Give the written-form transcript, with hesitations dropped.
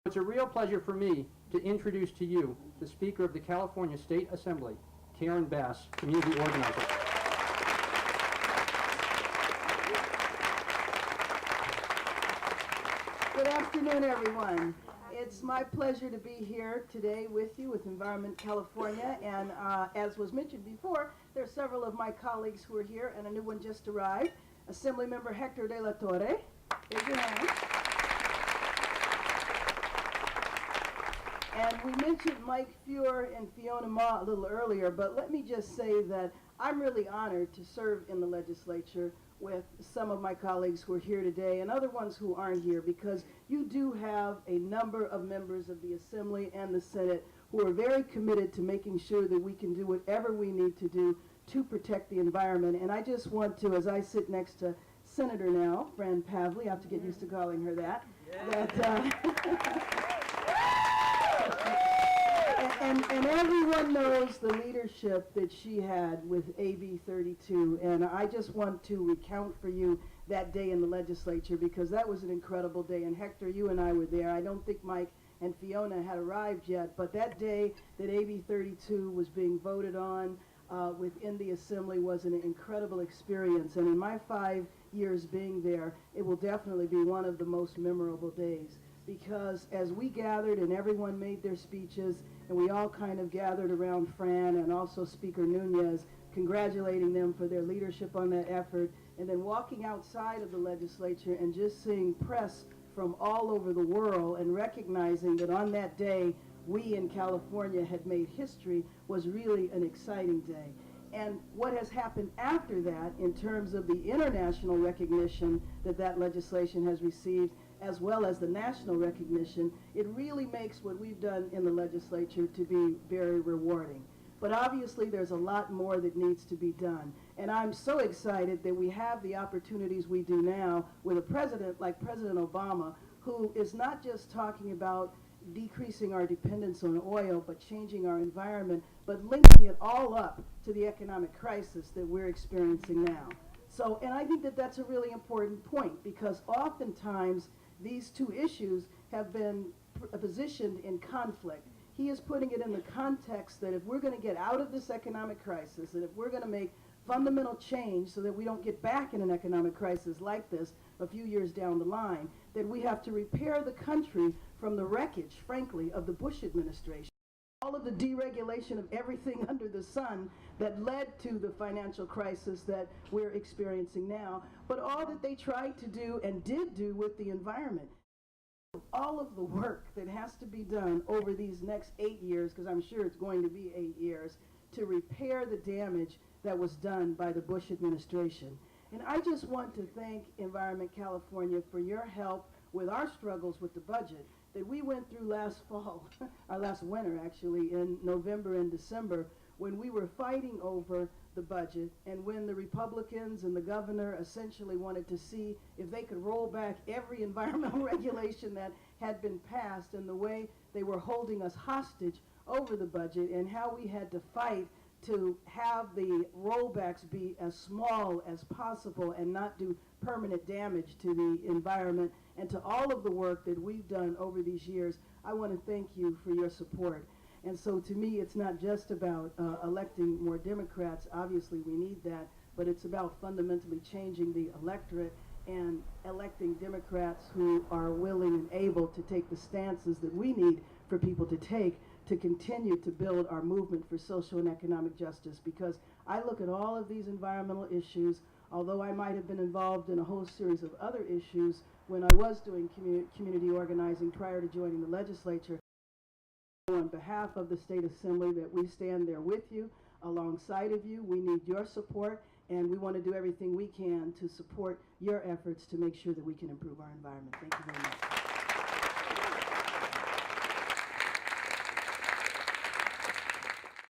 It's a real pleasure for me to introduce to you the Speaker of the California State Assembly, Karen Bass, Community Organizer. Good afternoon, everyone. It's my pleasure to be here today with you with Environment California, and as was mentioned before, there are several of my colleagues who are here, and a new one just arrived, Assemblymember Hector de la Torre. Raise your hand. And we mentioned Mike Fuhr and Fiona Ma a little earlier, but let me just say that I'm really honored to serve in the legislature with some of my colleagues who are here today and other ones who aren't here, because you do have a number of members of the Assembly and the Senate who are very committed to making sure that we can do whatever we need to do to protect the environment. And I just want to, as I sit next to Senator now, Fran Pavley, I have to get used to calling her that, and everyone knows the leadership that she had with AB 32, and I just want to recount for you that day in the legislature, because that was an incredible day. And Hector, you and I were there. I don't think Mike and Fiona had arrived yet, but that day that AB 32 was being voted on within the Assembly was an incredible experience. And in my 5 years being there, it will definitely be one of the most memorable days, because as we gathered and everyone made their speeches, and we all kind of gathered around Fran and also Speaker Nunez, congratulating them for their leadership on that effort, and then walking outside of the legislature and just seeing press from all over the world and recognizing that on that day we in California had made history was really an exciting day. And what has happened after that in terms of the international recognition that that legislation has received, as well as the national recognition, it really makes what we've done in the legislature to be very rewarding. But obviously there's a lot more that needs to be done. And I'm so excited that we have the opportunities we do now with a president like President Obama, who is not just talking about decreasing our dependence on oil, but changing our environment, but linking it all up to the economic crisis that we're experiencing now. So, and I think that that's a really important point, because oftentimes these two issues have been positioned in conflict. He is putting it in the context that if we're going to get out of this economic crisis, and if we're going to make fundamental change so that we don't get back in an economic crisis like this a few years down the line, that we have to repair the country from the wreckage, frankly, of the Bush administration. All of the deregulation of everything under the sun that led to the financial crisis that we're experiencing now, but all that they tried to do and did do with the environment. All of the work that has to be done over these next 8 years, because I'm sure it's going to be 8 years, to repair the damage that was done by the Bush administration. And I just want to thank Environment California for your help with our struggles with the budget that we went through last fall, or last winter actually, in November and December, when we were fighting over the budget, and when the Republicans and the governor essentially wanted to see if they could roll back every environmental regulation that had been passed, and the way they were holding us hostage over the budget, and how we had to fight to have the rollbacks be as small as possible and not do permanent damage to the environment, and to all of the work that we've done over these years. I want to thank you for your support. And so to me, it's not just about electing more Democrats. Obviously we need that, but it's about fundamentally changing the electorate and electing Democrats who are willing and able to take the stances that we need for people to take to continue to build our movement for social and economic justice. Because I look at all of these environmental issues, although I might have been involved in a whole series of other issues when I was doing community organizing prior to joining the legislature. On behalf of the State Assembly, that we stand there with you, alongside of you. We need your support, and we want to do everything we can to support your efforts to make sure that we can improve our environment. Thank you very much.